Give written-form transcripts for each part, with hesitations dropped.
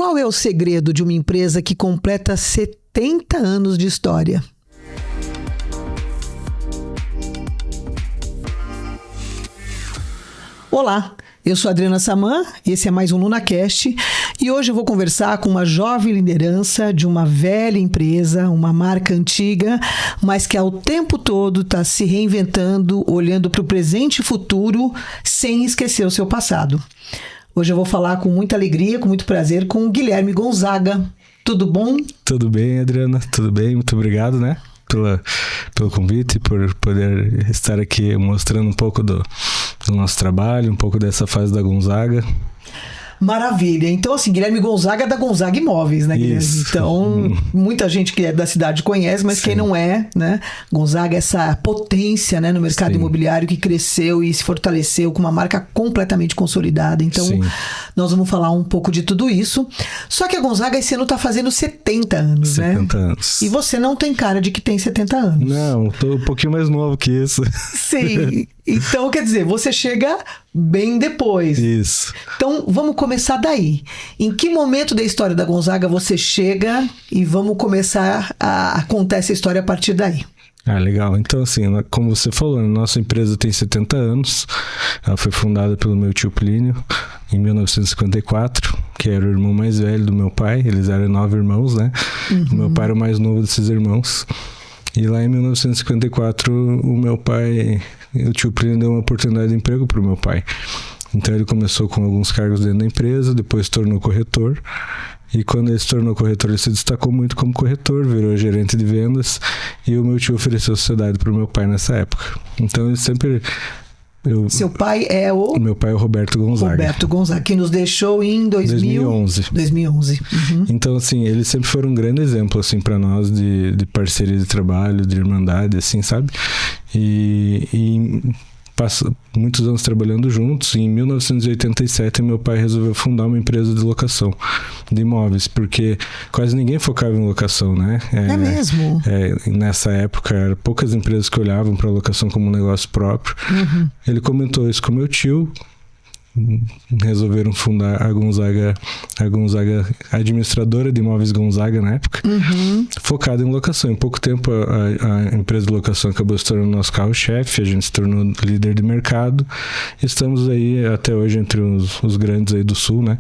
Qual é o segredo de uma empresa que completa 70 anos de história? Olá, eu sou a Adriana Saman, esse é mais um NunaCast e hoje eu vou conversar com uma jovem liderança de uma velha empresa, uma marca antiga, mas que ao tempo todo está se reinventando, olhando para o presente e futuro sem esquecer o seu passado. Hoje eu vou falar com muita alegria, com muito prazer, com o Guilherme Gonzaga. Tudo bom? Tudo bem, Adriana, tudo bem, muito obrigado, né? Pelo convite, por poder estar aqui mostrando um pouco do nosso trabalho, um pouco dessa fase da Gonzaga. Maravilha. Então, assim, Guilherme Gonzaga é da Gonzaga Imóveis, né, Guilherme? Isso. Então, muita gente que é da cidade conhece, mas Sim. Quem não é, né? Gonzaga é essa potência, né, no mercado Sim. imobiliário que cresceu e se fortaleceu com uma marca completamente consolidada. Então, Sim. nós vamos falar um pouco de tudo isso. Só que a Gonzaga esse ano está fazendo 70 anos, 70 né? anos. E você não tem cara de que tem 70 anos. Não, tô um pouquinho mais novo que isso. Sim. Então, quer dizer, você chega bem depois. Isso. Então, vamos começar daí. Em que momento da história da Gonzaga você chega e vamos começar a contar essa história a partir daí? Ah, legal. Então, assim, como você falou, nossa empresa tem 70 anos. Ela foi fundada pelo meu tio Plínio em 1954, que era o irmão mais velho do meu pai. Eles eram 9 irmãos, né? Uhum. O meu pai era o mais novo desses irmãos. E lá em 1954, o tio Plínio deu uma oportunidade de emprego para o meu pai. Então ele começou com alguns cargos dentro da empresa, depois se tornou corretor. E quando ele se tornou corretor, ele se destacou muito como corretor, virou gerente de vendas. E o meu tio ofereceu sociedade para o meu pai nessa época. Então ele sempre... Seu pai é o... Meu pai é o Roberto Gonzaga. Roberto Gonzaga, que nos deixou em 2011. Uhum. Então, assim, eles sempre foram um grande exemplo, assim, para nós de parceria de trabalho, de irmandade, assim, sabe? E passa muitos anos trabalhando juntos. E em 1987, meu pai resolveu fundar uma empresa de locação de imóveis, porque quase ninguém focava em locação, né? É mesmo? Nessa época, eram poucas empresas que olhavam para a locação como um negócio próprio. Uhum. Ele comentou isso com meu tio. Resolveram fundar a Gonzaga Administradora de Imóveis Gonzaga na época, focada em locação. Em pouco tempo a empresa de locação acabou se tornando nosso carro-chefe, a gente se tornou líder de mercado. Estamos aí até hoje entre os grandes aí do sul, né?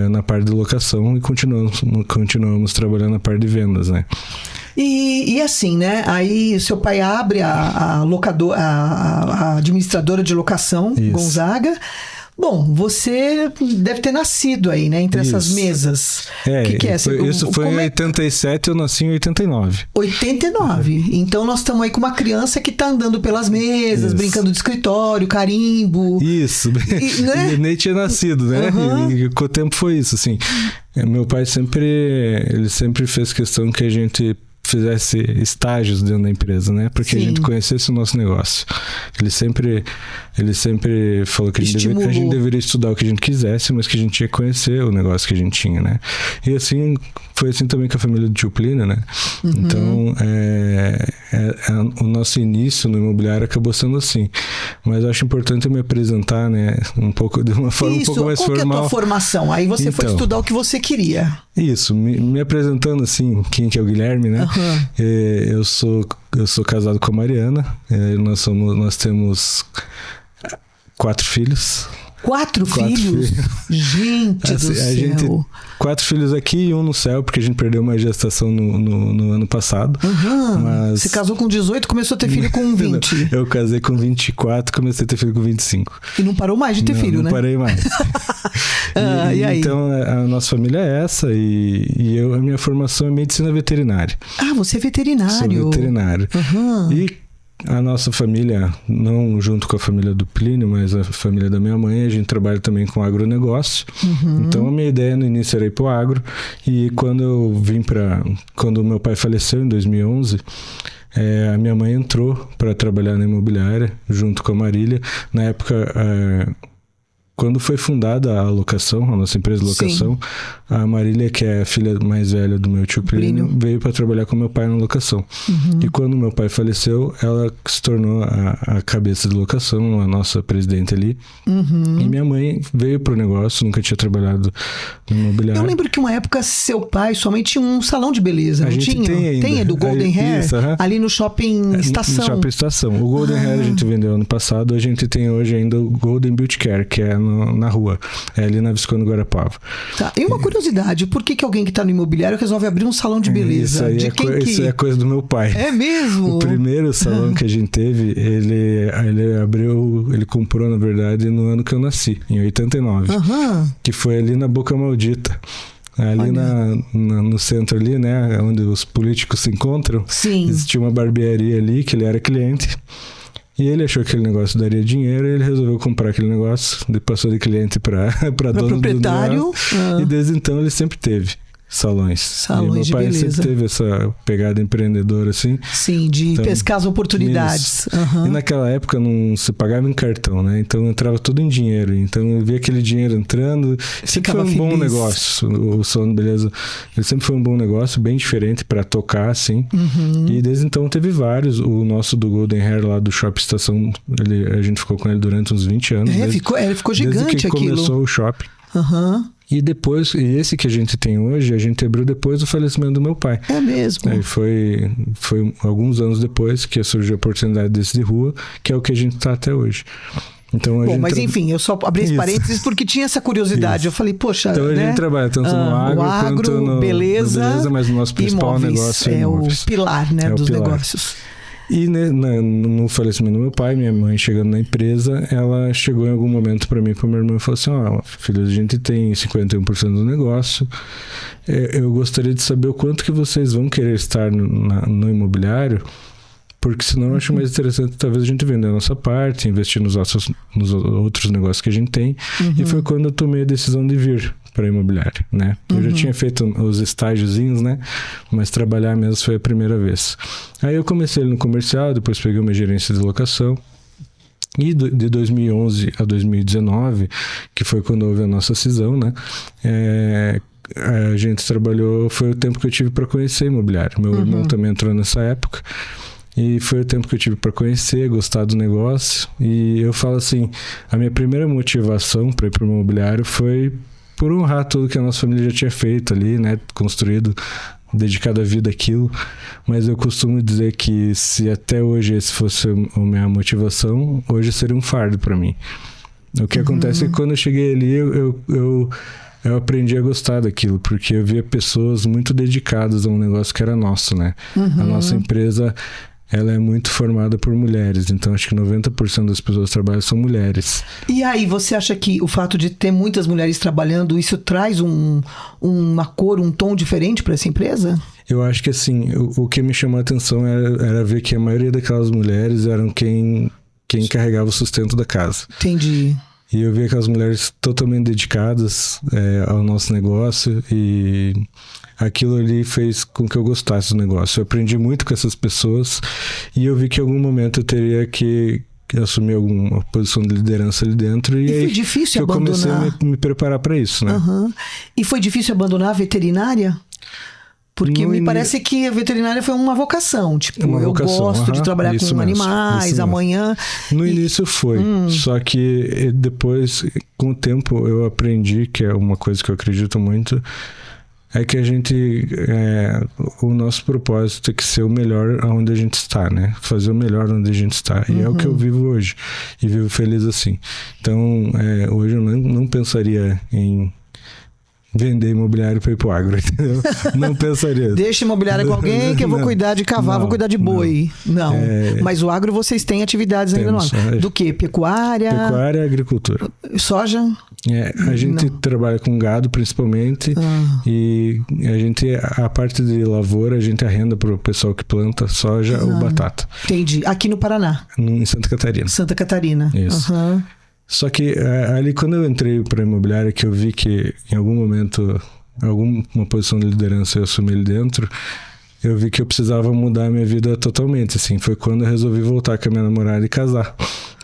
Na parte de locação, e continuamos trabalhando na parte de vendas, né? E assim, né? Aí seu pai abre a administradora de locação, Isso. Gonzaga. Bom, você deve ter nascido aí, né? Entre essas mesas. Que é? Isso foi em 87, eu nasci em 89. 89. Então nós estamos aí com uma criança que tá andando pelas mesas, Isso. brincando de escritório, carimbo. Isso. Né? Nem tinha nascido, né? Uhum. E com o tempo foi isso, assim. Meu pai sempre fez questão que a gente fizesse estágios dentro da empresa, né? Porque Sim. a gente conhecesse o nosso negócio. Ele sempre falou que a gente deveria estudar o que a gente quisesse, mas que a gente tinha que conhecer o negócio que a gente tinha, né? E assim, foi assim também com a família do tio Plínio, né? Uhum. Então, o nosso início no imobiliário acabou sendo assim. Mas eu acho importante eu me apresentar, né? Um pouco, de uma forma um pouco mais formal. Qual que é a tua formação? Aí você foi estudar o que você queria. Isso, me apresentando assim, quem que é o Guilherme, né? Uhum. Eu sou casado com a Mariana, nós temos 4 filhos. 4 filhos? Gente do céu. 4 filhos aqui e um no céu, porque a gente perdeu uma gestação no ano passado. Uhum. Mas... Você casou com 18 e começou a ter filho com 20. Eu casei com 24 e comecei a ter filho com 25. E não parou mais de ter filho, né? Não parei mais. E aí? Então, a nossa família é essa e a minha formação é medicina veterinária. Ah, você é veterinário? Sou veterinário. Uhum. E a nossa família, não junto com a família do Plínio, mas a família da minha mãe, a gente trabalha também com agronegócio. Uhum. Então a minha ideia no início era ir pro agro. E quando o meu pai faleceu em 2011, a minha mãe entrou para trabalhar na imobiliária junto com a Marília. Na época quando foi fundada a locação, a nossa empresa de locação, a Marília, que é a filha mais velha do meu tio Plínio, veio para trabalhar com meu pai na locação. E quando meu pai faleceu, ela se tornou a cabeça de locação, a nossa presidente ali. E minha mãe veio pro negócio, nunca tinha trabalhado no imobiliário. Eu lembro que uma época seu pai, sua mãe tinha um salão de beleza, não tinha? Tem ainda. Tem, do Golden Hair, ali no Shopping Estação. No Shopping Estação. O Golden Hair a gente vendeu ano passado, a gente tem hoje ainda o Golden Beauty Care, que é na rua, é ali na Visconde Guarapava. Tá. E uma curiosidade, por que alguém que está no imobiliário resolve abrir um salão de beleza? Isso é coisa do meu pai. É mesmo? O primeiro salão que a gente teve, ele comprou, na verdade, no ano que eu nasci, em 89. Que foi ali na Boca Maldita. Ali no centro ali, né, onde os políticos se encontram. Sim. Existia uma barbearia ali, que ele era cliente. E ele achou que aquele negócio daria dinheiro e ele resolveu comprar aquele negócio. Ele passou de cliente para dono proprietário. Do negócio. E desde então ele sempre teve salões. E meu pai sempre teve essa pegada empreendedora, assim. Sim, de pescar as oportunidades. E naquela época não se pagava em cartão, né? Então entrava tudo em dinheiro. Então eu via aquele dinheiro entrando. Sempre foi um bom negócio. O salão de beleza, ele sempre foi um bom negócio, bem diferente para tocar, assim. E desde então teve vários. O nosso do Golden Hair lá do Shopping Estação, a gente ficou com ele durante uns 20 anos. Ele ficou gigante desde que aquilo. Começou o shopping. E depois, esse que a gente tem hoje, a gente abriu depois do falecimento do meu pai. É mesmo? Aí foi alguns anos depois que surgiu a oportunidade desse de rua, que é o que a gente está até hoje. Então, mas enfim, eu só abri esse parênteses porque tinha essa curiosidade. Eu falei, poxa, então a gente trabalha tanto no agro quanto no beleza, mas o nosso principal negócio é imóveis. O pilar, né, dos negócios. E no falecimento do meu pai, minha mãe chegando na empresa, ela chegou em algum momento para mim e para meu irmão e falou assim: filho, a gente tem 51% do negócio, eu gostaria de saber o quanto que vocês vão querer estar no imobiliário, porque senão eu acho mais interessante talvez a gente vender a nossa parte, investir nos outros negócios que a gente tem. E foi quando eu tomei a decisão de vir para imobiliário, né? Eu já tinha feito os estágiozinhos, né? Mas trabalhar mesmo foi a primeira vez. Aí eu comecei no comercial, depois peguei uma gerência de locação. E de 2011 a 2019, que foi quando houve a nossa cisão, né? A gente trabalhou, foi o tempo que eu tive para conhecer imobiliário. Meu irmão também entrou nessa época. E foi o tempo que eu tive para conhecer, gostar do negócio. E eu falo assim, a minha primeira motivação para ir para o imobiliário foi por honrar tudo que a nossa família já tinha feito ali, né? Construído, dedicado a vida àquilo. Mas eu costumo dizer que se até hoje esse fosse a minha motivação, hoje seria um fardo para mim. O que acontece é que quando eu cheguei ali, eu aprendi a gostar daquilo, porque eu via pessoas muito dedicadas a um negócio que era nosso, né? A nossa empresa, ela é muito formada por mulheres, então acho que 90% das pessoas que trabalham são mulheres. E aí, você acha que o fato de ter muitas mulheres trabalhando, isso traz uma cor, um tom diferente para essa empresa? Eu acho que assim, o que me chamou a atenção era ver que a maioria daquelas mulheres eram quem carregava o sustento da casa. Entendi. E eu vi aquelas mulheres totalmente dedicadas ao nosso negócio, e aquilo ali fez com que eu gostasse do negócio. Eu aprendi muito com essas pessoas e eu vi que em algum momento eu teria que assumir alguma posição de liderança ali dentro. E aí foi difícil abandonar. Eu comecei a me preparar para isso, né? E foi difícil abandonar a veterinária? Porque me parece que a veterinária foi uma vocação. Tipo, eu gosto de trabalhar com animais, amanhã... No início foi. Só que depois, com o tempo, eu aprendi, que é uma coisa que eu acredito muito, é que a gente... o nosso propósito tem que ser o melhor onde a gente está, né? Fazer o melhor onde a gente está. E é o que eu vivo hoje. E vivo feliz assim. Então, hoje eu não pensaria em vender imobiliário para ir pro agro, entendeu? Não pensaria. Deixa imobiliário com alguém que eu vou cuidar de cavalo, vou cuidar de boi. Não. Mas o agro vocês têm atividades ainda no agro. Do que? Pecuária? Pecuária e agricultura. Soja? A gente trabalha com gado principalmente, e a parte de lavoura a gente arrenda para o pessoal que planta soja ou batata. Entendi. Aqui no Paraná? Em Santa Catarina. Santa Catarina. Isso. Só que ali quando eu entrei para a imobiliária, que eu vi que em algum momento, alguma posição de liderança eu assumi ali dentro, eu vi que eu precisava mudar a minha vida totalmente, assim. Foi quando eu resolvi voltar com a minha namorada e casar.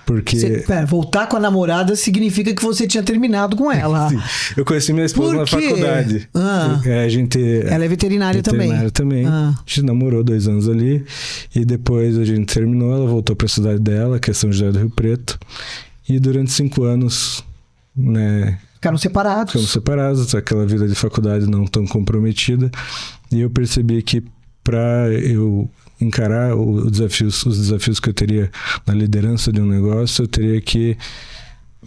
Porque... voltar com a namorada significa que você tinha terminado com ela. Sim. Eu conheci minha esposa na faculdade. Ela é veterinária também. A gente namorou 2 anos ali. E depois a gente terminou. Ela voltou para a cidade dela, que é São José do Rio Preto. E durante 5 anos, né... Ficamos separados. Aquela vida de faculdade não tão comprometida. E eu percebi que para eu encarar os desafios que eu teria na liderança de um negócio, eu teria que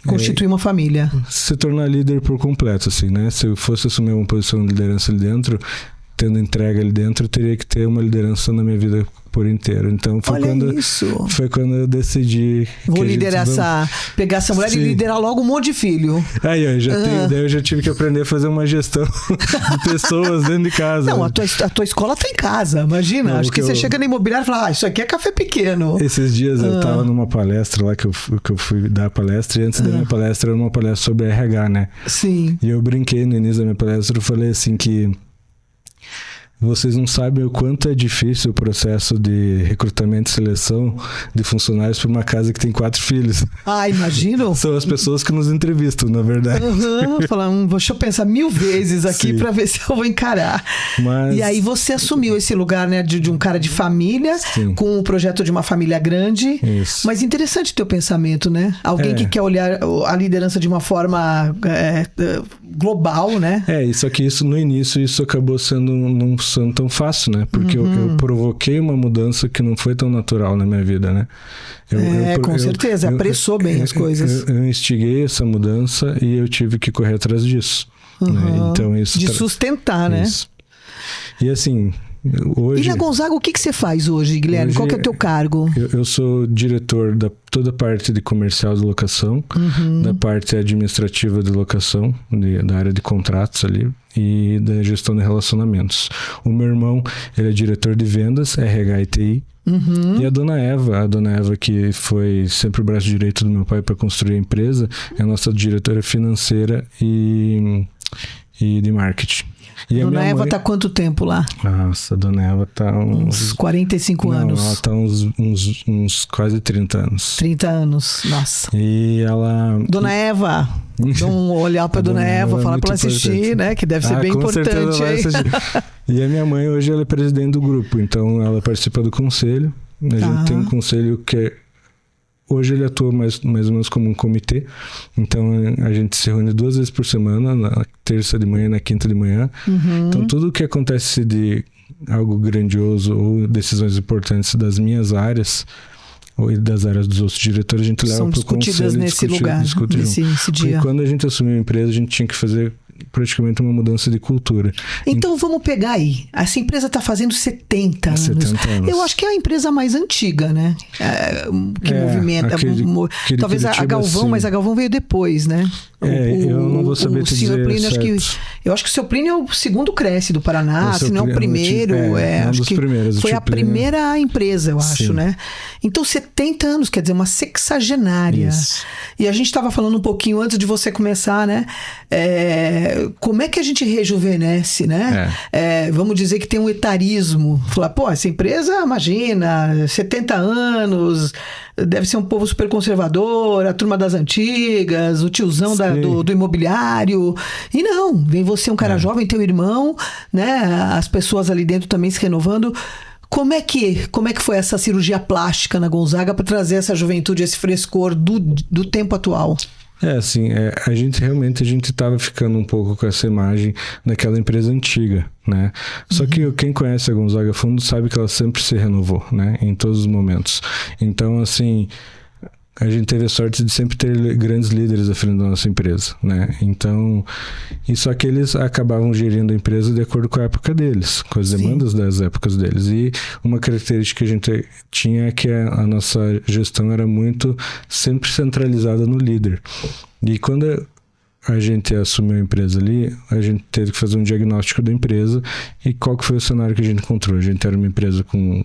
constituir uma família, se tornar líder por completo, assim, né? Se eu fosse assumir uma posição de liderança ali dentro, tendo entrega ali dentro, eu teria que ter uma liderança na minha vida por inteiro. Então foi quando eu decidi vou liderar pegar essa mulher. Sim. E liderar logo um monte de filho. Daí eu já tive que aprender a fazer uma gestão de pessoas dentro de casa. Não, a tua escola tá em casa, imagina. Não, acho que você chega no imobiliário e fala, isso aqui é café pequeno. Esses dias eu tava numa palestra lá que eu fui dar palestra, e antes da minha palestra era uma palestra sobre RH, né? Sim. E eu brinquei no início da minha palestra, eu falei assim que vocês não sabem o quanto é difícil o processo de recrutamento e seleção de funcionários para uma casa que tem 4 filhos. Imagino. São as pessoas que nos entrevistam, na verdade. Deixa eu pensar 1000 vezes aqui para ver se eu vou encarar. E aí você assumiu esse lugar, né, de um cara de família, sim, com o projeto de uma família grande. Isso. Mas interessante teu pensamento, né? Alguém que quer olhar a liderança de uma forma global, né? Só que isso no início acabou não sendo tão fácil, né? Porque eu provoquei uma mudança que não foi tão natural na minha vida, né? Com certeza, apressou bem as coisas. Eu instiguei essa mudança e eu tive que correr atrás disso. Né? Então, isso de sustentar, né? Isso. E assim... Hoje, e na Gonzaga, o que você faz hoje, Guilherme? Qual que é o teu cargo? Eu sou diretor da toda a parte de comercial de locação, da parte administrativa de locação, da área de contratos ali, e da gestão de relacionamentos. O meu irmão, ele é diretor de vendas, RH e TI. E a dona Eva, que foi sempre o braço direito do meu pai para construir a empresa, é a nossa diretora financeira e de marketing. E Dona Eva tá quanto tempo lá? Nossa, a Dona Eva tá uns 45 anos. Ela tá uns quase 30 anos. 30 anos, nossa. E ela... Dona Eva, dá um olhar pra Dona Eva, falar pra ela assistir, né? Que deve ser bem importante aí. E a minha mãe hoje ela é presidente do grupo, então ela participa do conselho. A gente tem um conselho que é... Hoje ele atua mais ou menos como um comitê. Então a gente se reúne 2 vezes por semana, na terça de manhã e na quinta de manhã. Então tudo que acontece de algo grandioso ou decisões importantes das minhas áreas ou das áreas dos outros diretores, a gente leva para o conselho nesse lugar, nesse dia. Porque quando a gente assumiu a empresa, a gente tinha que fazer praticamente uma mudança de cultura. Então vamos pegar aí. Essa empresa está fazendo 70 anos. 70 anos. Eu acho que é a empresa mais antiga, né? Que movimenta. Talvez a Galvão, mas a Galvão veio depois, né? Eu não vou saber te dizer Plínio, eu acho que o seu Plínio é o segundo Cresce do Paraná, se não é o primeiro. Acho que foi a primeira empresa, eu acho, né? Então 70 anos, quer dizer, uma sexagenária. Isso. E a gente estava falando um pouquinho antes de você começar, né? Como é que a gente rejuvenesce, né? Vamos dizer que tem um etarismo. Falar, essa empresa, imagina, 70 anos, deve ser um povo super conservador, a turma das antigas, o tiozão do imobiliário. E não, vem você, um cara jovem, teu irmão, né? As pessoas ali dentro também se renovando. Como é que foi essa cirurgia plástica na Gonzaga para trazer essa juventude, esse frescor do tempo atual? A gente estava ficando um pouco com essa imagem daquela empresa antiga, né? Só que quem conhece a Gonzaga a fundo sabe que ela sempre se renovou, né? Em todos os momentos. Então, assim, a gente teve a sorte de sempre ter grandes líderes à frente da nossa empresa, né? Então, só que eles acabavam gerindo a empresa de acordo com a época deles, com as demandas das épocas deles. E uma característica que a gente tinha é que a nossa gestão era muito sempre centralizada no líder. E quando a gente assumiu a empresa ali, a gente teve que fazer um diagnóstico da empresa. E qual que foi o cenário que a gente encontrou? A gente era uma empresa com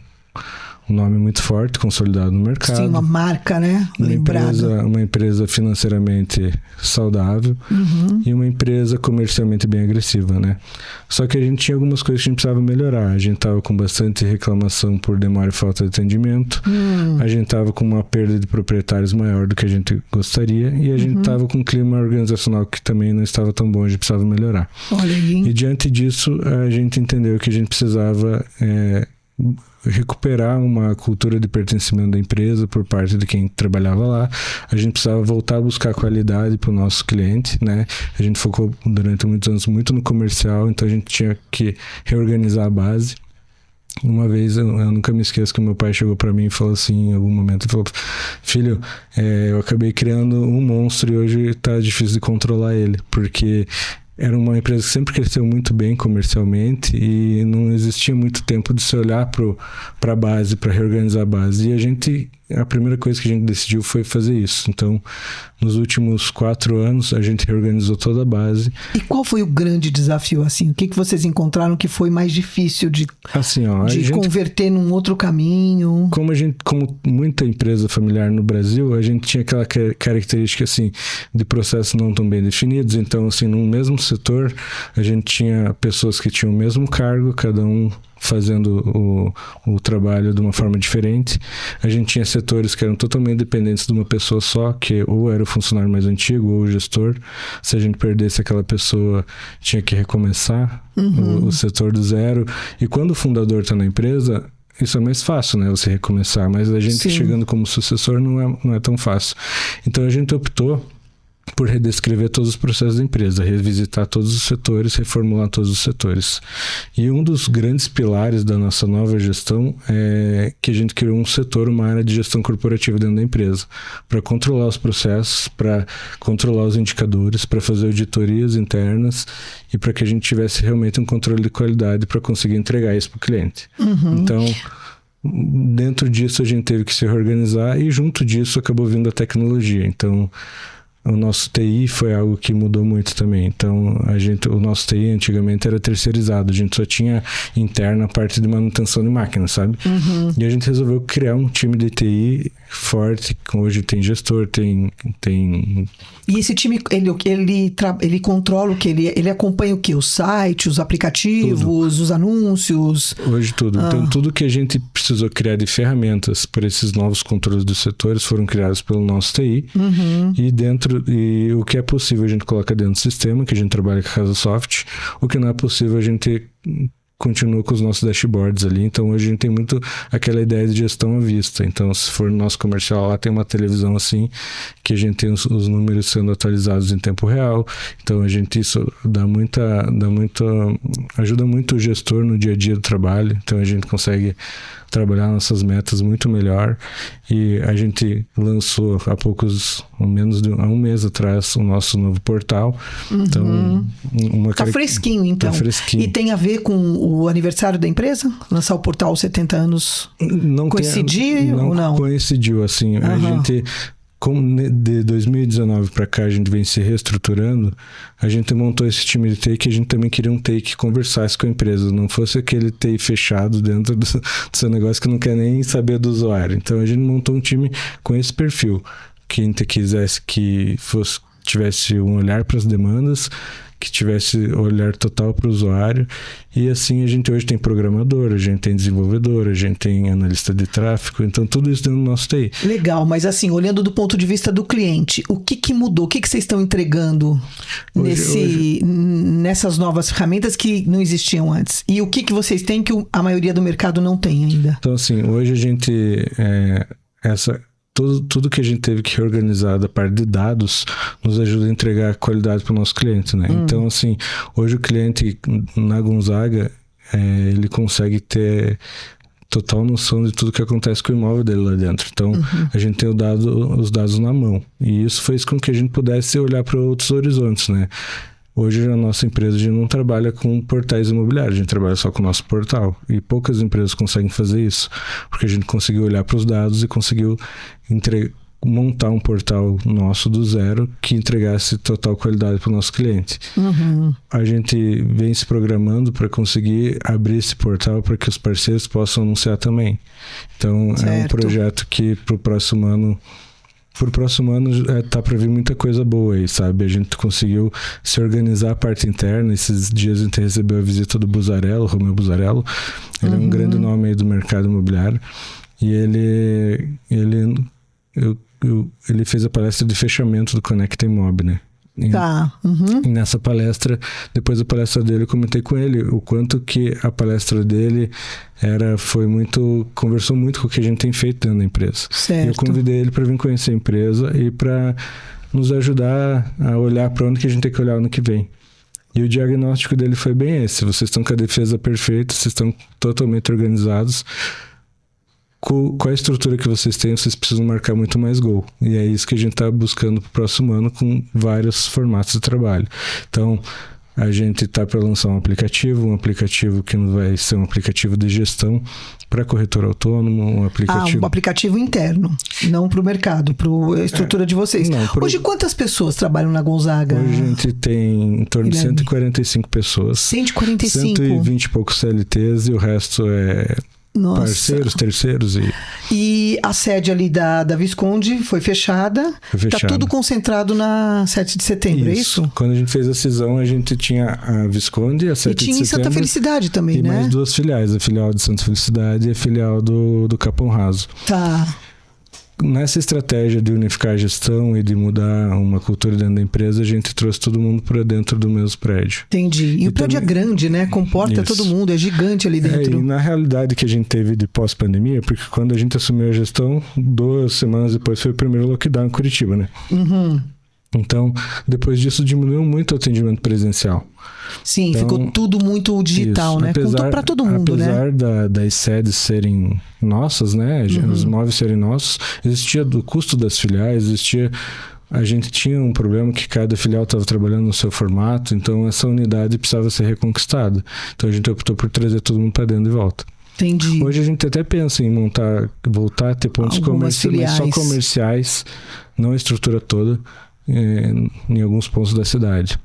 um nome muito forte, consolidado no mercado. Sim, uma marca, né? Uma empresa financeiramente saudável e uma empresa comercialmente bem agressiva, né? Só que a gente tinha algumas coisas que a gente precisava melhorar. A gente estava com bastante reclamação por demora e falta de atendimento. A gente estava com uma perda de proprietários maior do que a gente gostaria. E a gente estava com um clima organizacional que também não estava tão bom, a gente precisava melhorar. Olha aí. E diante disso, a gente entendeu que a gente precisava recuperar uma cultura de pertencimento da empresa por parte de quem trabalhava lá. A gente precisava voltar a buscar qualidade para o nosso cliente, né? A gente focou durante muitos anos muito no comercial, então a gente tinha que reorganizar a base. Uma vez, eu nunca me esqueço que meu pai chegou para mim e falou assim, em algum momento, ele falou: filho, eu acabei criando um monstro e hoje tá difícil de controlar ele, porque era uma empresa que sempre cresceu muito bem comercialmente e não existia muito tempo de se olhar para a base, para reorganizar a base. E a primeira coisa que a gente decidiu foi fazer isso. Então, nos últimos 4 anos, a gente reorganizou toda a base. E qual foi o grande desafio, assim? O que vocês encontraram que foi mais difícil de converter num outro caminho? Como muita empresa familiar no Brasil, a gente tinha aquela característica, assim, de processos não tão bem definidos. Então, assim, no mesmo setor, a gente tinha pessoas que tinham o mesmo cargo, cada um fazendo o trabalho de uma forma diferente. A gente tinha setores que eram totalmente dependentes de uma pessoa só, que ou era o funcionário mais antigo ou o gestor. Se a gente perdesse aquela pessoa, tinha que recomeçar o setor do zero. E quando o fundador está na empresa, isso é mais fácil, né? Você recomeçar. Mas a gente chegando como sucessor não é tão fácil. Então a gente optou por redescrever todos os processos da empresa, revisitar todos os setores, reformular todos os setores. E um dos grandes pilares da nossa nova gestão é que a gente criou um setor, uma área de gestão corporativa dentro da empresa, para controlar os processos, para controlar os indicadores, para fazer auditorias internas e para que a gente tivesse realmente um controle de qualidade para conseguir entregar isso para o cliente. Então, dentro disso a gente teve que se reorganizar e junto disso acabou vindo a tecnologia. Então, o nosso TI foi algo que mudou muito também. Então, o nosso TI antigamente era terceirizado. A gente só tinha interna a parte de manutenção de máquina, sabe? E a gente resolveu criar um time de TI forte. Hoje tem gestor, tem... E esse time, ele controla o quê? Ele acompanha o quê? O site, os aplicativos, tudo. Os anúncios? Hoje tudo. Então, tudo que a gente precisou criar de ferramentas para esses novos controles dos setores foram criados pelo nosso TI. E o que é possível a gente coloca dentro do sistema, que a gente trabalha com a Casasoft. O que não é possível a gente continua com os nossos dashboards ali. Então hoje a gente tem muito aquela ideia de gestão à vista. Então se for no nosso comercial lá, tem uma televisão assim, que a gente tem os números sendo atualizados em tempo real. Então isso ajuda muito o gestor no dia a dia do trabalho. Então a gente consegue trabalhar nossas metas muito melhor. E a gente lançou há um mês atrás o nosso novo portal. Então tá fresquinho, então. Tá fresquinho. E tem a ver com o aniversário da empresa? Lançar o portal 70 anos coincidiu ou não? Coincidiu, assim. A gente, como de 2019 para cá a gente vem se reestruturando, a gente montou esse time de TI que a gente também queria um TI que conversasse com a empresa, não fosse aquele TI fechado dentro do seu negócio que não quer nem saber do usuário. Então a gente montou um time com esse perfil, que a gente quisesse tivesse um olhar para as demandas, que tivesse olhar total para o usuário. E assim a gente hoje tem programador, a gente tem desenvolvedor, a gente tem analista de tráfego, então tudo isso dentro do nosso TI. Legal, mas assim, olhando do ponto de vista do cliente, o que mudou? O que vocês estão entregando nessas novas ferramentas que não existiam antes? E o que vocês têm que a maioria do mercado não tem ainda? Então assim, hoje a gente... Tudo que a gente teve que reorganizar da parte de dados nos ajuda a entregar qualidade para o nosso cliente, né? Então, assim, hoje o cliente na Gonzaga, ele consegue ter total noção de tudo que acontece com o imóvel dele lá dentro. Então, a gente tem os dados na mão. E isso fez com que a gente pudesse olhar para outros horizontes, né? Hoje, na nossa empresa, a gente não trabalha com portais imobiliários, a gente trabalha só com o nosso portal. E poucas empresas conseguem fazer isso, porque a gente conseguiu olhar para os dados e conseguiu montar um portal nosso do zero que entregasse total qualidade para o nosso cliente. A gente vem se programando para conseguir abrir esse portal para que os parceiros possam anunciar também. Então, é um projeto que para o próximo ano tá para vir muita coisa boa aí, sabe? A gente conseguiu se organizar a parte interna. Esses dias a gente recebeu a visita do Buzzarello, Romeu Buzzarello. Ele é um grande nome aí do mercado imobiliário. E ele fez a palestra de fechamento do Conecta Imob, né? E nessa palestra, depois da palestra dele, eu comentei com ele o quanto que a palestra dele conversou muito com o que a gente tem feito dentro da empresa. Certo. E eu convidei ele para vir conhecer a empresa e para nos ajudar a olhar para onde que a gente tem que olhar ano que vem. E o diagnóstico dele foi bem esse: vocês estão com a defesa perfeita, vocês estão totalmente organizados. Com a estrutura que vocês têm, vocês precisam marcar muito mais gol. E é isso que a gente está buscando para o próximo ano, com vários formatos de trabalho. Então, a gente está para lançar um aplicativo que não vai ser um aplicativo de gestão para corretor autônomo, um aplicativo interno, não para o mercado, para a estrutura de vocês. Hoje, quantas pessoas trabalham na Gonzaga? Hoje a gente tem em torno de 145 pessoas. 145? 120 e poucos CLTs e o resto é... Nossa. Parceiros, terceiros. E a sede ali da Visconde foi fechada. Está tudo concentrado na 7 de setembro, é isso? Quando a gente fez a cisão, a gente tinha a Visconde, a 7 de setembro. E tinha em Santa Felicidade também, né? E mais 2 filiais, a filial de Santa Felicidade e a filial do Capão Raso. Tá. Nessa estratégia de unificar a gestão e de mudar uma cultura dentro da empresa, a gente trouxe todo mundo para dentro do mesmo prédio. Entendi. E o prédio é grande, né? Comporta todo mundo, é gigante ali dentro. E na realidade que a gente teve de pós-pandemia, porque quando a gente assumiu a gestão, 2 semanas depois foi o primeiro lockdown em Curitiba, né? Então, depois disso, diminuiu muito o atendimento presencial. Sim, então, ficou tudo muito digital, né? Contou para todo mundo, apesar das sedes serem nossas, né? Os imóveis serem nossos, existia do custo das filiais, a gente tinha um problema que cada filial estava trabalhando no seu formato, então essa unidade precisava ser reconquistada. Então a gente optou por trazer todo mundo para dentro de volta. Entendi. Hoje a gente até pensa em voltar a ter pontos comerciais, mas só comerciais, não a estrutura toda, em alguns pontos da cidade.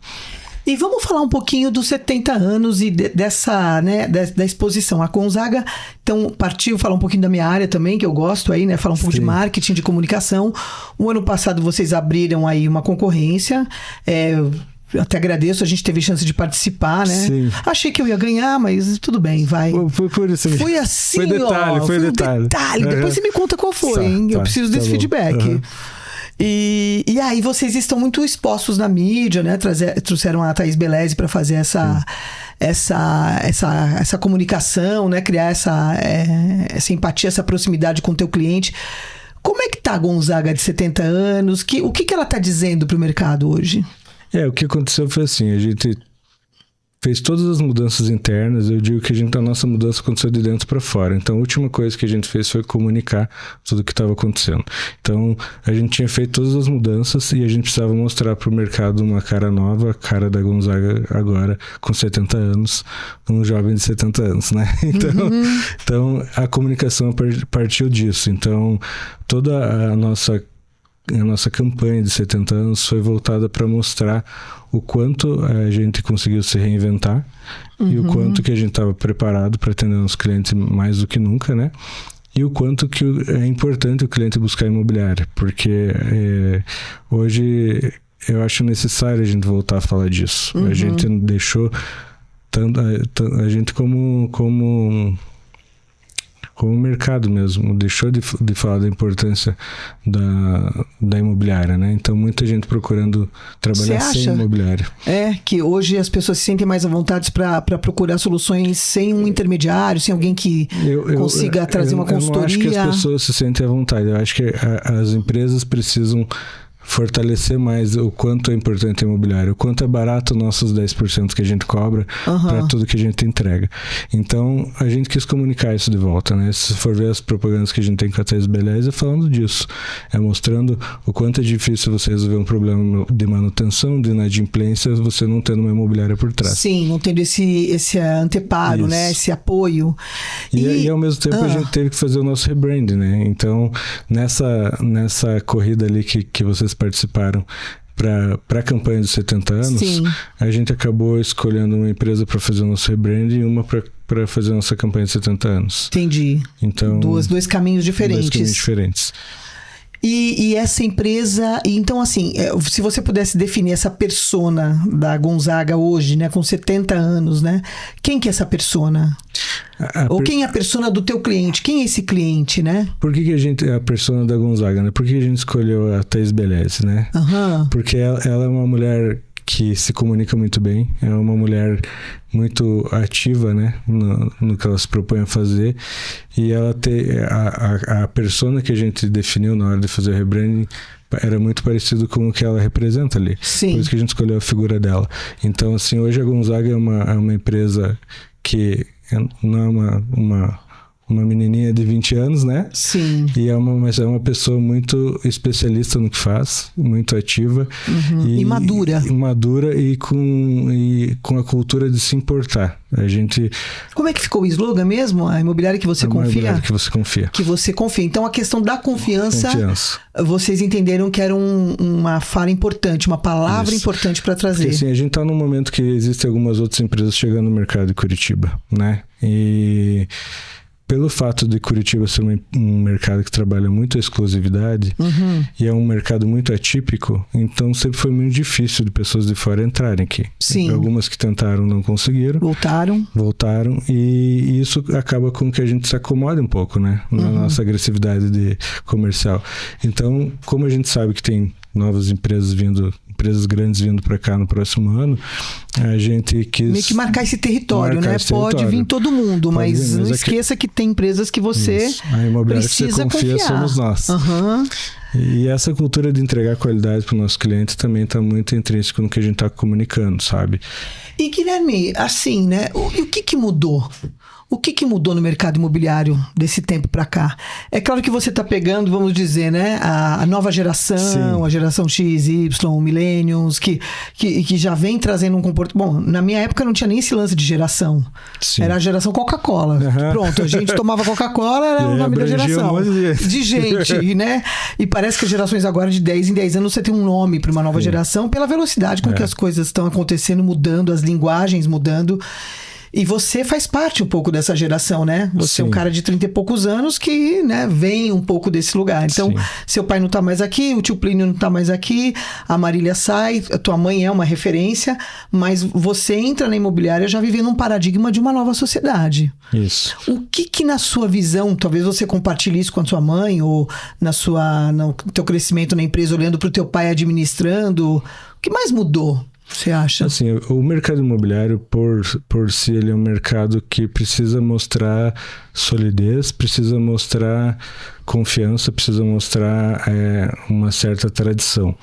E vamos falar um pouquinho dos 70 anos e dessa, né, da exposição. A Gonzaga, então, partiu falar um pouquinho da minha área também, que eu gosto aí, né? Falar um pouco de marketing, de comunicação. O ano passado vocês abriram aí uma concorrência. Eu até agradeço, a gente teve chance de participar, né? Sim. Achei que eu ia ganhar, mas tudo bem, vai. Foi por isso mesmo. Foi assim, foi detalhe, foi detalhe. Depois você me conta qual foi, hein? Eu preciso desse feedback. E aí vocês estão muito expostos na mídia, né? Trouxeram a Thaís Beleze para fazer essa comunicação, né? Criar essa empatia, essa proximidade com o teu cliente. Como é que tá a Gonzaga de 70 anos? O que ela tá dizendo pro mercado hoje? O que aconteceu foi assim, a gente fez todas as mudanças internas. Eu digo que a nossa mudança aconteceu de dentro para fora. Então, a última coisa que a gente fez foi comunicar tudo o que estava acontecendo. Então, a gente tinha feito todas as mudanças e a gente precisava mostrar para o mercado uma cara nova, a cara da Gonzaga agora, com 70 anos, um jovem de 70 anos, né? Então, a comunicação partiu disso. Então, toda a nossa campanha de 70 anos foi voltada para mostrar o quanto a gente conseguiu se reinventar e o quanto que a gente estava preparado para atender os clientes mais do que nunca, né? E o quanto que é importante o cliente buscar imobiliária, porque hoje eu acho necessário a gente voltar a falar disso. A gente deixou a gente como mercado mesmo, deixou de falar da importância da imobiliária, né? Então, muita gente procurando trabalhar sem imobiliária. Que hoje as pessoas se sentem mais à vontade para procurar soluções sem um intermediário, sem alguém que consiga trazer uma consultoria. Eu não acho que as pessoas se sentem à vontade. Eu acho que as empresas precisam fortalecer mais o quanto é importante a imobiliária, o quanto é barato nossos 10% que a gente cobra para tudo que a gente entrega. Então, a gente quis comunicar isso de volta, né? Se for ver as propagandas que a gente tem com a Thaís Beleza, é falando disso. É mostrando o quanto é difícil você resolver um problema de manutenção, de inadimplência, você não tendo uma imobiliária por trás. Sim, não tendo esse anteparo, isso, né? Esse apoio. E ao mesmo tempo a gente teve que fazer o nosso rebranding, né? Então, nessa corrida ali que vocês participaram para a campanha dos 70 anos, sim, a gente acabou escolhendo uma empresa para fazer o nosso rebranding e uma para fazer a nossa campanha de 70 anos. Entendi. Então, dois caminhos diferentes. Dois caminhos diferentes. E essa empresa, então assim, se você pudesse definir essa persona da Gonzaga hoje, né, com 70 anos, né, quem que é essa persona? Ou quem é a persona do teu cliente? Quem é esse cliente, né? Por que a gente é a persona da Gonzaga, né? Por que a gente escolheu a Thaís Beleza, né? Porque ela é uma mulher que se comunica muito bem, é uma mulher muito ativa, né, no que ela se propõe a fazer, e ela tem a persona que a gente definiu na hora de fazer o rebranding era muito parecido com o que ela representa ali. Sim. Por isso que a gente escolheu a figura dela. Então, assim, hoje a Gonzaga é uma empresa que não é uma menininha de 20 anos, né? Sim. Mas é uma pessoa muito especialista no que faz, muito ativa. E madura. Madura e com a cultura de se importar. A gente... Como é que ficou o slogan mesmo? A imobiliária que você confia? A imobiliária que você confia. Que você confia. Então, a questão da confiança. Vocês entenderam que era uma fala importante, uma palavra importante para trazer. Porque, assim, a gente está num momento que existem algumas outras empresas chegando no mercado de Curitiba, né? E... pelo fato de Curitiba ser um mercado que trabalha muito a exclusividade e é um mercado muito atípico, então sempre foi muito difícil de pessoas de fora entrarem aqui. Sim. Algumas que tentaram não conseguiram. Voltaram e isso acaba com que a gente se acomode um pouco, né? Na nossa agressividade comercial. Então, como a gente sabe que tem novas empresas grandes vindo para cá no próximo ano, a gente quis... meio que marcar esse território, né? Pode vir todo mundo, mas não esqueça que tem empresas que você a imobiliária precisa que você confia confiar. Somos nós. E essa cultura de entregar qualidade para o nosso cliente também está muito intrínseco no que a gente está comunicando, sabe? E Guilherme, assim, né? O que mudou? O que mudou no mercado imobiliário desse tempo para cá? É claro que você está pegando, vamos dizer, né, a nova geração, sim, a geração X, Y, Millennials, que já vem trazendo um comportamento... Bom, na minha época não tinha nem esse lance de geração. Sim. Era a geração Coca-Cola. Pronto, a gente tomava Coca-Cola, era o nome da geração. De gente, né? E parece que as gerações agora, de 10 em 10 anos, você tem um nome para uma nova geração, pela velocidade com que as coisas estão acontecendo, mudando, as linguagens mudando. E você faz parte um pouco dessa geração, né? Você Sim. é um cara de 30 e poucos anos que, né, vem um pouco desse lugar. Então, Sim. seu pai não tá mais aqui, o tio Plínio não tá mais aqui, a Marília sai, a tua mãe é uma referência, mas você entra na imobiliária já vivendo um paradigma de uma nova sociedade. Isso. O que na sua visão, talvez você compartilhe isso com a sua mãe, ou no teu crescimento na empresa, olhando pro teu pai administrando, o que mais mudou? Você acha? Assim, o mercado imobiliário, por si, ele é um mercado que precisa mostrar solidez, precisa mostrar confiança, precisa mostrar uma certa tradição.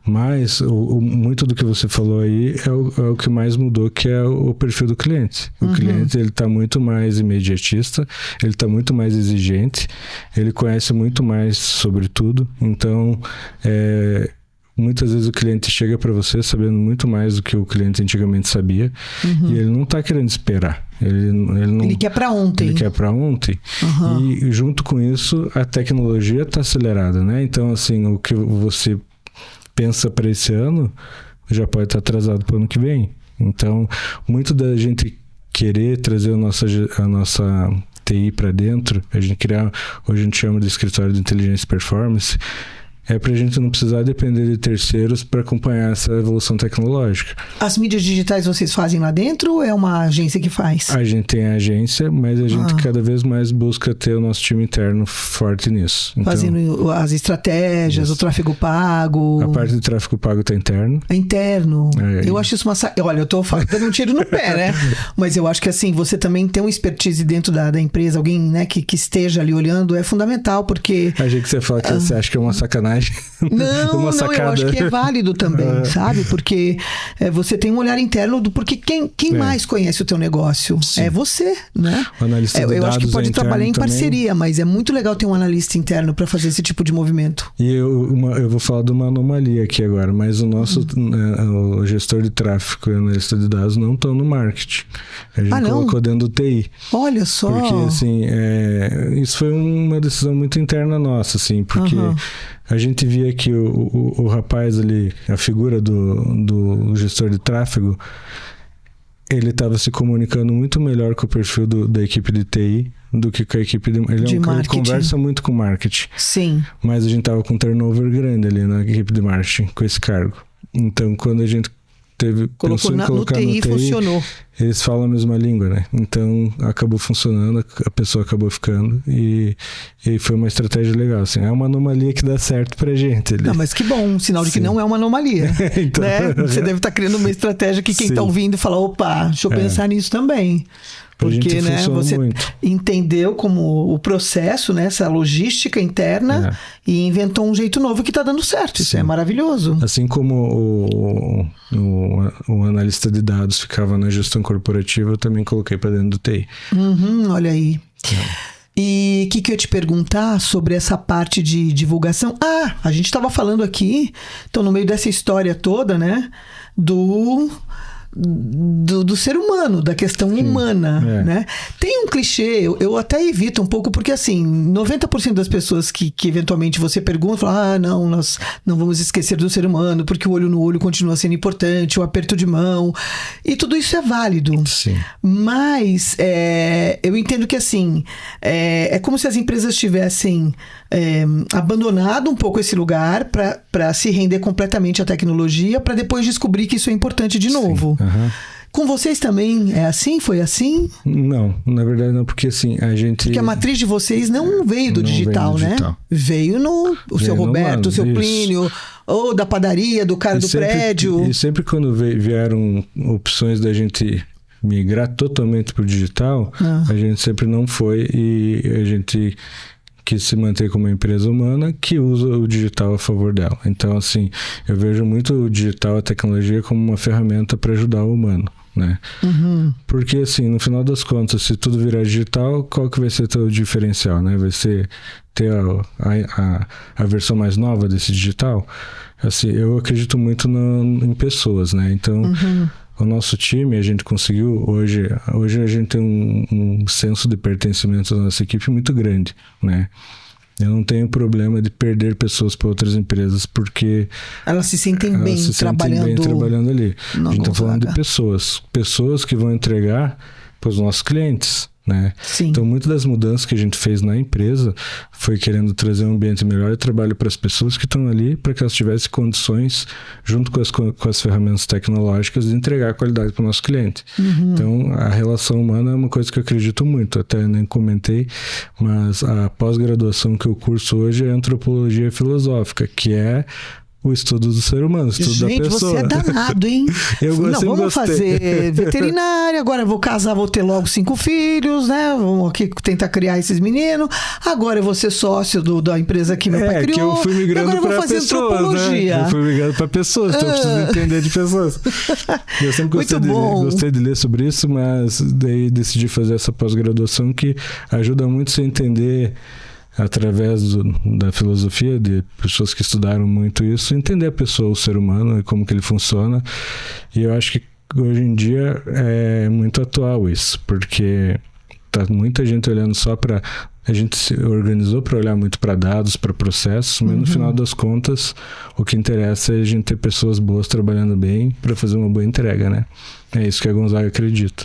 Mas muito do que você falou aí é o que mais mudou, que é o perfil do cliente. O cliente, ele está muito mais imediatista, ele está muito mais exigente, ele conhece muito mais sobre tudo. Então, muitas vezes o cliente chega para você sabendo muito mais do que o cliente antigamente sabia, e ele não está querendo esperar. Ele quer para ontem. Ele quer para ontem. E junto com isso, a tecnologia está acelerada, né? Então, assim, o que você pensa para esse ano já pode estar atrasado para o ano que vem. Então, muito da gente querer trazer a nossa TI para dentro, a gente criar, hoje a gente chama de escritório de inteligência e performance, é para a gente não precisar depender de terceiros para acompanhar essa evolução tecnológica. As mídias digitais vocês fazem lá dentro ou é uma agência que faz? A gente tem a agência, mas a gente cada vez mais busca ter o nosso time interno forte nisso. Então, fazendo as estratégias, o tráfego pago. A parte de tráfego pago está interno. É interno. Eu acho isso uma... Olha, eu tô dando um tiro no pé, né? Mas eu acho que assim, você também tem um expertise dentro da empresa, alguém, né, que esteja ali olhando, é fundamental, porque... A gente que você fala que você acha que é uma sacanagem sacanagem. Não, eu acho que é válido também, sabe? Porque você tem um olhar interno do porque quem mais conhece o teu negócio? Sim. É você, né? O analista de dados eu acho que pode trabalhar em parceria, também. Mas é muito legal ter um analista interno para fazer esse tipo de movimento. E eu vou falar de uma anomalia aqui agora, mas o nosso o gestor de tráfego e o analista de dados não estão no marketing. A gente colocou dentro do TI. Olha só! Porque, assim, isso foi uma decisão muito interna nossa, assim, porque a gente via que o rapaz ali, a figura do gestor de tráfego, ele estava se comunicando muito melhor com o perfil da equipe de TI do que com a equipe de marketing. Ele conversa muito com o marketing. Sim. Mas a gente estava com um turnover grande ali na equipe de marketing, com esse cargo. Então, quando a gente pensou em colocar no TI, funcionou. Eles falam a mesma língua, né? Então, acabou funcionando, a pessoa acabou ficando e foi uma estratégia legal, assim. É uma anomalia que dá certo pra gente. Não, mas que bom, um sinal de que não é uma anomalia. Então, né? Você deve estar criando uma estratégia que quem está ouvindo fala, opa, deixa eu pensar nisso também. Porque, né, você entendeu como o processo, né, essa logística interna e inventou um jeito novo que está dando certo. Isso é maravilhoso. Assim como o analista de dados ficava na gestão corporativa, eu também coloquei para dentro do TI. Olha aí. E o que eu ia te perguntar sobre essa parte de divulgação? A gente estava falando aqui, então no meio dessa história toda, né, do ser humano, da questão humana, né? Tem um clichê, eu até evito um pouco, porque assim, 90% das pessoas que eventualmente você pergunta, falam, não, nós não vamos esquecer do ser humano, porque o olho no olho continua sendo importante, o aperto de mão, e tudo isso é válido. Sim. Mas eu entendo que assim, é como se as empresas tivessem abandonado um pouco esse lugar para se render completamente à tecnologia, para depois descobrir que isso é importante de novo. Com vocês também é assim? Foi assim? Não, na verdade não, porque assim, a gente... Porque a matriz de vocês não veio do digital, né? Veio no seu Roberto, o seu Plínio, ou da padaria, do cara do prédio. E sempre quando vieram opções da gente migrar totalmente para o digital, a gente sempre não foi e a gente quis se manter como uma empresa humana que usa o digital a favor dela. Então, assim, eu vejo muito o digital, a tecnologia, como uma ferramenta para ajudar o humano, né? Porque, assim, no final das contas, se tudo virar digital, qual que vai ser o teu diferencial, né? Vai ser ter a versão mais nova desse digital? Assim, eu acredito muito em pessoas, né? Então... O nosso time, a gente conseguiu, hoje a gente tem um senso de pertencimento da nossa equipe muito grande, né? Eu não tenho problema de perder pessoas para outras empresas, porque... Elas se sentem bem trabalhando ali. A gente está falando de pessoas que vão entregar para os nossos clientes, né? Sim. Então, muitas das mudanças que a gente fez na empresa foi querendo trazer um ambiente melhor de trabalho para as pessoas que estão ali, para que elas tivessem condições, junto com as ferramentas tecnológicas, de entregar qualidade para o nosso cliente. Então, a relação humana é uma coisa que eu acredito muito, até nem comentei, mas a pós-graduação que eu curso hoje é Antropologia Filosófica, que é o estudo do ser humano, o estudo da pessoa. Você é danado, hein? Vamos fazer veterinária, agora eu vou casar, vou ter logo 5 filhos, né? Vamos aqui tentar criar esses meninos. Agora eu vou ser sócio da empresa que meu pai criou. Que eu fui migrando para pessoas, né? Eu fui migrando para pessoas, então eu preciso entender de pessoas. Eu sempre gostei de ler sobre isso, mas daí decidi fazer essa pós-graduação que ajuda muito você a entender, através da filosofia, de pessoas que estudaram muito isso, entender a pessoa, o ser humano e como que ele funciona. E eu acho que hoje em dia é muito atual isso, porque tá muita gente olhando só para... A gente se organizou para olhar muito para dados, para processos, mas no final das contas o que interessa é a gente ter pessoas boas trabalhando bem para fazer uma boa entrega, né? É isso que a Gonzaga acredita.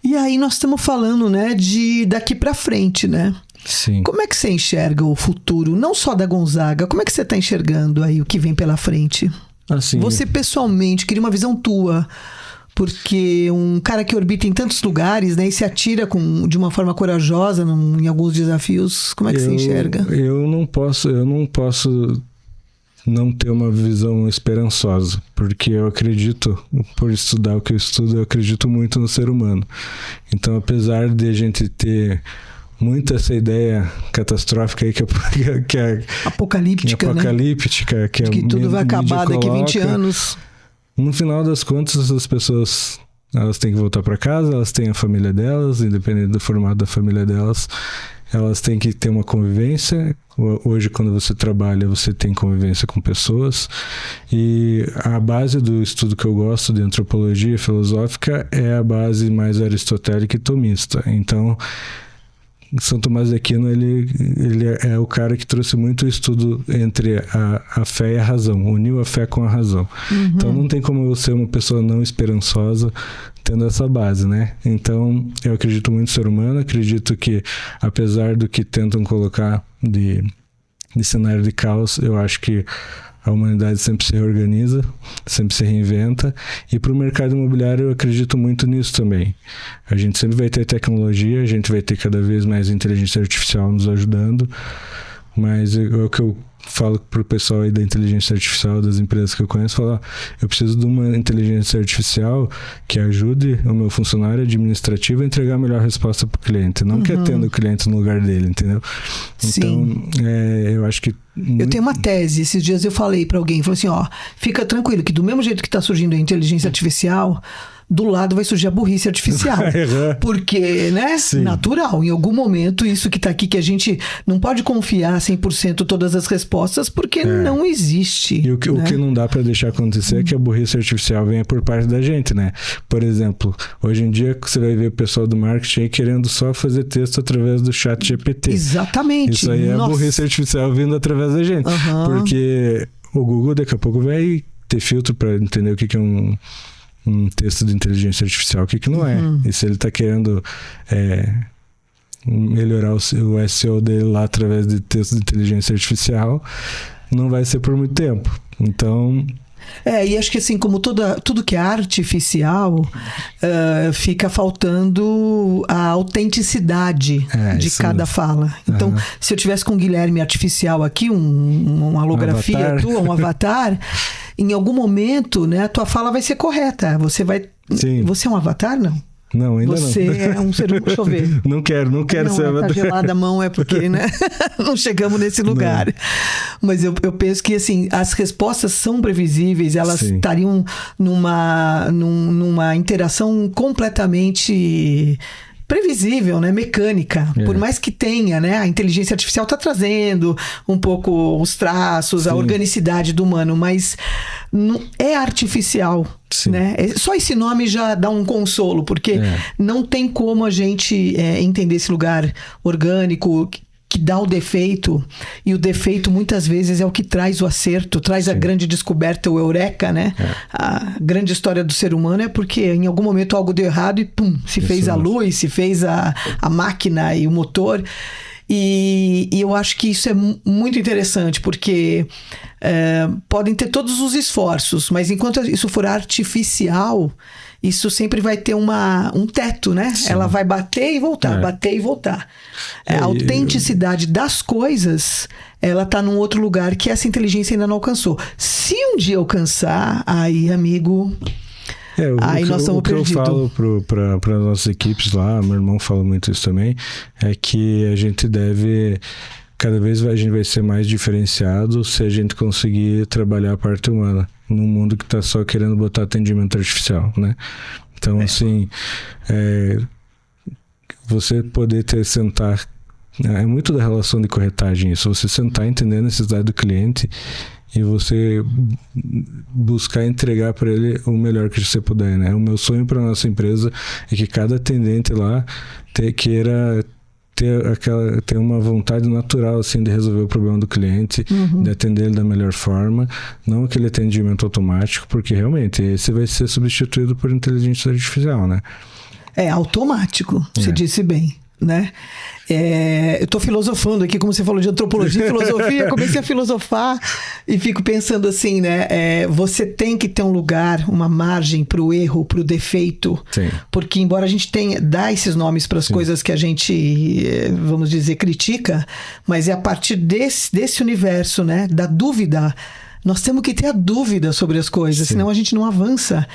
E aí nós estamos falando, né, de daqui para frente, né? Sim. Como é que você enxerga o futuro, não só da Gonzaga, como é que você está enxergando aí o que vem pela frente? Assim, você pessoalmente, queria uma visão tua, porque um cara que orbita em tantos lugares, né, e se atira de uma forma corajosa em alguns desafios, como é que você enxerga? Eu não posso não ter uma visão esperançosa, porque eu acredito, por estudar o que eu estudo, eu acredito muito no ser humano. Então, apesar de a gente ter muito essa ideia catastrófica aí que é apocalíptica, né? Que tudo vai acabar daqui 20 anos. No final das contas, as pessoas, elas têm que voltar para casa, elas têm a família delas, independente do formato da família delas, elas têm que ter uma convivência. Hoje, quando você trabalha, você tem convivência com pessoas, e a base do estudo que eu gosto de antropologia filosófica é a base mais aristotélica e tomista. Então, São Tomás de Aquino, ele é o cara que trouxe muito o estudo entre a fé e a razão, uniu a fé com a razão. Uhum. Então não tem como eu ser uma pessoa não esperançosa tendo essa base, né? Então eu acredito muito no ser humano, acredito que, apesar do que tentam colocar de cenário de caos, eu acho que a humanidade sempre se reorganiza, sempre se reinventa, e para o mercado imobiliário eu acredito muito nisso também. A gente sempre vai ter tecnologia, a gente vai ter cada vez mais inteligência artificial nos ajudando, mas o que eu falo para o pessoal aí da inteligência artificial, das empresas que eu conheço, falar, eu preciso de uma inteligência artificial que ajude o meu funcionário administrativo a entregar a melhor resposta para o cliente, não que atenda o cliente no lugar dele, entendeu? Sim. Então, eu acho que eu tenho uma tese, esses dias eu falei para alguém, falei assim, fica tranquilo que do mesmo jeito que está surgindo a inteligência artificial, do lado vai surgir a burrice artificial. Porque, né? Sim. Natural. Em algum momento, isso que está aqui, que a gente não pode confiar 100% todas as respostas, porque não existe. E o que não dá para deixar acontecer é que a burrice artificial venha por parte da gente, né? Por exemplo, hoje em dia você vai ver o pessoal do marketing querendo só fazer texto através do chat GPT. Exatamente. Isso aí é a burrice artificial vindo através da gente. Porque o Google daqui a pouco vai ter filtro para entender o que é um texto de inteligência artificial, o que não é. E se ele está querendo melhorar o SEO dele lá através de texto de inteligência artificial, não vai ser por muito tempo. Então... e acho que assim, como tudo que é artificial, fica faltando a autenticidade de cada fala. Então, se eu tivesse com o Guilherme artificial aqui, uma holografia tua, um avatar, em algum momento, né, a tua fala vai ser correta. Você vai... Sim. Você é um avatar, não? Não, ainda Você não. Você é um ser humano. Deixa eu ver. Não quero ser avatar. Tá gelada a mão, é porque, né? Não chegamos nesse lugar. Não. Mas eu penso que, assim, as respostas são previsíveis, elas estariam numa interação completamente previsível, né? Mecânica. Por mais que tenha, né? A inteligência artificial está trazendo um pouco os traços, a organicidade do humano, mas é artificial. Né? Só esse nome já dá um consolo, porque não tem como a gente entender esse lugar orgânico que dá o defeito, e o defeito muitas vezes é o que traz o acerto, traz a grande descoberta, o eureka, né? A grande história do ser humano é porque em algum momento algo deu errado e pum, se fez a luz, se fez a máquina e o motor. E eu acho que isso é muito interessante, porque podem ter todos os esforços, mas enquanto isso for artificial, isso sempre vai ter um teto, né? Sim. Ela vai bater e voltar, bater e voltar. A autenticidade das coisas, ela tá num outro lugar que essa inteligência ainda não alcançou. Se um dia alcançar, aí, amigo... aí nós estamos perdidos. O que eu falo para as nossas equipes lá, meu irmão fala muito isso também, é que a gente deve... Cada vez a gente vai ser mais diferenciado se a gente conseguir trabalhar a parte humana num mundo que está só querendo botar atendimento artificial, né? Então, assim, você poder sentar... É muito da relação de corretagem isso. Você sentar, entender a necessidade do cliente e você buscar entregar para ele o melhor que você puder, né? O meu sonho para nossa empresa é que cada atendente lá queira ter uma vontade natural assim de resolver o problema do cliente, de atender ele da melhor forma, não aquele atendimento automático, porque realmente esse vai ser substituído por inteligência artificial, né? É automático, você disse bem, né? Eu tô filosofando aqui, como você falou de antropologia e filosofia, comecei a filosofar e fico pensando assim, né? Você tem que ter um lugar, uma margem pro erro, pro defeito. Sim. Porque embora a gente dá esses nomes para as coisas que a gente, vamos dizer, critica, mas é a partir desse universo, né? Da dúvida. Nós temos que ter a dúvida sobre as coisas, senão a gente não avança.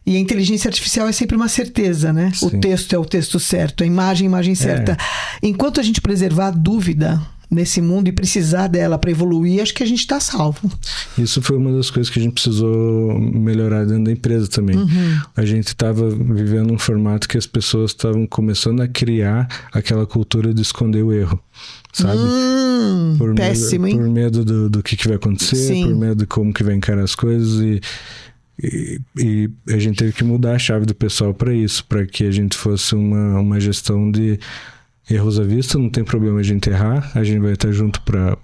E a inteligência artificial é sempre uma certeza, né? Sim. O texto é o texto certo, a imagem certa. Enquanto a gente preservar a dúvida nesse mundo e precisar dela para evoluir, acho que a gente está salvo. Isso foi uma das coisas que a gente precisou melhorar dentro da empresa também. A gente estava vivendo um formato que as pessoas estavam começando a criar aquela cultura de esconder o erro, sabe? Péssimo, hein? Por medo do que vai acontecer, Sim. por medo de como que vai encarar as coisas e a gente teve que mudar a chave do pessoal para isso, para que a gente fosse uma gestão de erros à vista. Não tem problema a gente errar, a gente vai estar junto para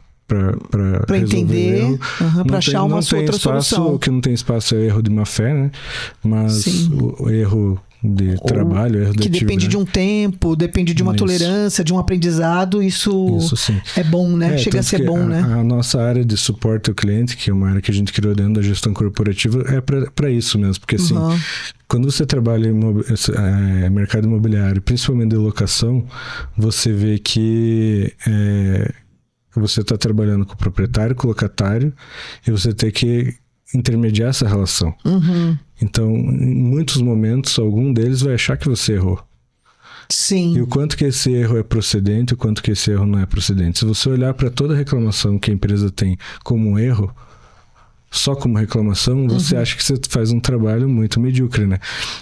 entender, para achar uma outra solução. O que não tem espaço é erro de má fé, né? Mas o erro de trabalho, erro de que depende de um tempo, depende de uma tolerância, de um aprendizado, isso sim. é bom, né? Chega a ser bom, né? A nossa área de suporte ao cliente, que é uma área que a gente criou dentro da gestão corporativa, é para isso mesmo, porque assim, quando você trabalha em mercado imobiliário, principalmente de locação, você vê que você está trabalhando com o proprietário, com o locatário, e você tem que intermediar essa relação. Então, em muitos momentos, algum deles vai achar que você errou. Sim. E o quanto que esse erro é procedente, o quanto que esse erro não é procedente. Se você olhar para toda reclamação que a empresa tem como um erro, só como reclamação, você acha que você faz um trabalho muito medíocre, né?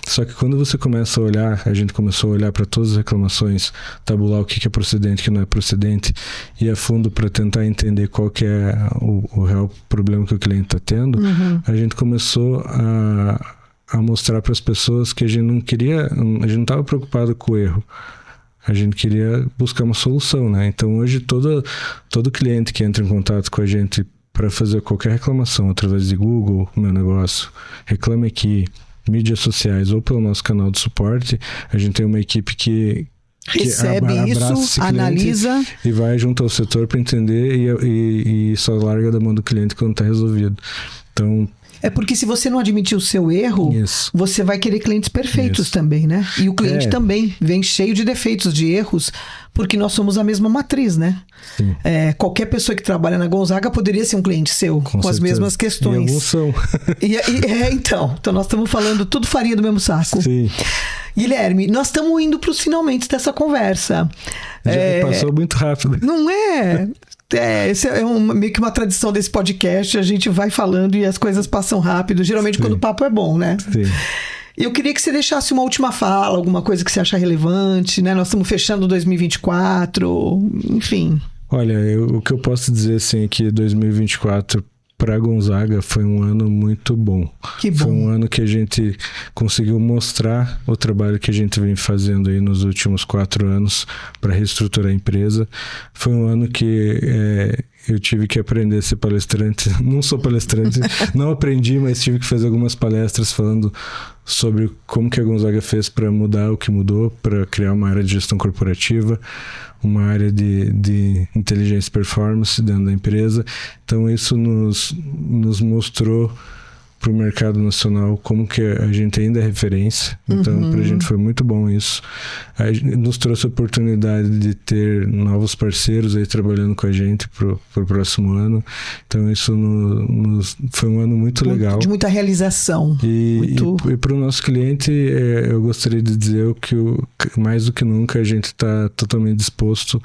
Só que quando você começa a olhar, a gente começou a olhar para todas as reclamações, tabular o que é procedente, o que não é procedente, ir a fundo para tentar entender qual que é o real problema que o cliente está tendo, a gente começou a mostrar para as pessoas que a gente não estava preocupado com o erro. A gente queria buscar uma solução, né? Então hoje todo cliente que entra em contato com a gente para fazer qualquer reclamação através de Google, Meu Negócio, Reclame Aqui, mídias sociais ou pelo nosso canal de suporte, a gente tem uma equipe que recebe isso, analisa e vai junto ao setor para entender e só larga da mão do cliente quando está resolvido. Então, é porque se você não admitir o seu erro, você vai querer clientes perfeitos também, né? E o cliente também vem cheio de defeitos, de erros, porque nós somos a mesma matriz, né? Qualquer pessoa que trabalha na Gonzaga poderia ser um cliente seu, com as mesmas questões. E alguns são. Então nós estamos falando tudo farinha do mesmo saco. Sim. Guilherme, nós estamos indo para os finalmente dessa conversa. Já passou muito rápido. Não é? Essa é meio que uma tradição desse podcast, a gente vai falando e as coisas passam rápido, geralmente quando o papo é bom, né? Sim. Eu queria que você deixasse uma última fala, alguma coisa que você acha relevante, né? Nós estamos fechando 2024, enfim. Olha, o que eu posso dizer assim é que 2024 para Gonzaga foi um ano muito bom. Que bom. Foi um ano que a gente conseguiu mostrar o trabalho que a gente vem fazendo aí nos últimos 4 anos para reestruturar a empresa. Foi um ano que eu tive que aprender a ser palestrante. Não sou palestrante, não aprendi, mas tive que fazer algumas palestras falando sobre como que a Gonzaga fez para mudar o que mudou, para criar uma área de gestão corporativa, uma área de inteligência e performance dentro da empresa. Então isso nos mostrou para o mercado nacional como que a gente ainda é referência. Então para a gente foi muito bom isso. Nos trouxe a oportunidade de ter novos parceiros aí trabalhando com a gente pro próximo ano. Então isso foi um ano muito legal. De muita realização. E para o nosso cliente, eu gostaria de dizer que mais do que nunca a gente está totalmente disposto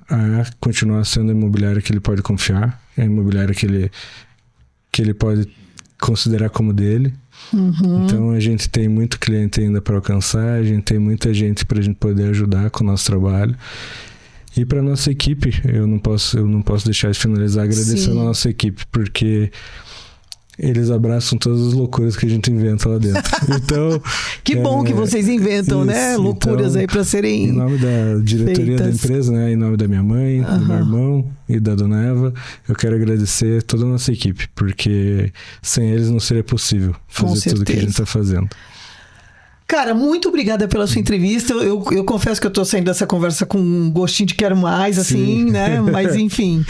a continuar sendo a imobiliária que ele pode confiar, a imobiliária que ele pode considerar como dele. Então a gente tem muito cliente ainda para alcançar, a gente tem muita gente para a gente poder ajudar com o nosso trabalho. E para nossa equipe, eu não posso deixar de finalizar agradecendo a nossa equipe, porque eles abraçam todas as loucuras que a gente inventa lá dentro. Então, que bom que vocês inventam, né? Loucuras aí para serem em nome da diretoria feitas. Da empresa, né? Em nome da minha mãe, do meu irmão e da dona Eva, eu quero agradecer toda a nossa equipe, porque sem eles não seria possível fazer tudo que a gente está fazendo. Cara, muito obrigada pela sua entrevista. Eu confesso que eu tô saindo dessa conversa com um gostinho de quero mais, assim, né? Mas enfim,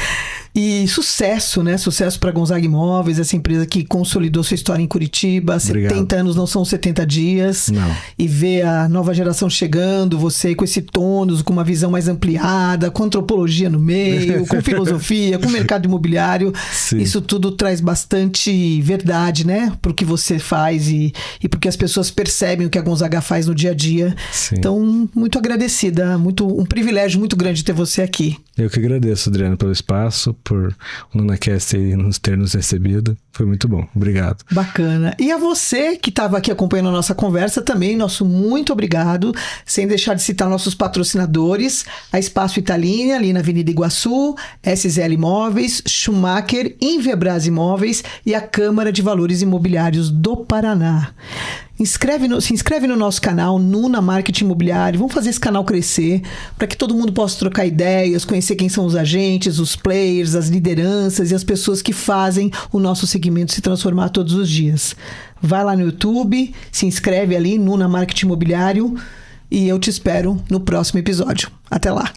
E sucesso, né? Sucesso para Gonzaga Imóveis, essa empresa que consolidou sua história em Curitiba. Obrigado. 70 anos não são 70 dias. Não. E ver a nova geração chegando, você com esse tônus, com uma visão mais ampliada, com antropologia no meio, com filosofia, com mercado imobiliário. Sim. Isso tudo traz bastante verdade, né? Pro que você faz e porque as pessoas percebem o que a Gonzaga faz no dia a dia. Sim. Então, muito agradecida, um privilégio muito grande ter você aqui. Eu que agradeço, Adriana, pelo espaço, por o NunaCast ter nos recebido. Foi muito bom. Obrigado. Bacana. E a você que estava aqui acompanhando a nossa conversa também, nosso muito obrigado. Sem deixar de citar nossos patrocinadores, a Espaço Italina, ali na Avenida Iguaçu, SZL Imóveis, Schumacher, Invebras Imóveis e a Câmara de Valores Imobiliários do Paraná. Se inscreve no nosso canal Nuna Marketing Imobiliário. Vamos fazer esse canal crescer para que todo mundo possa trocar ideias, conhecer quem são os agentes, os players, as lideranças e as pessoas que fazem o nosso segmento se transformar todos os dias. Vai lá no YouTube, se inscreve ali, Nuna Marketing Imobiliário, e eu te espero no próximo episódio. Até lá!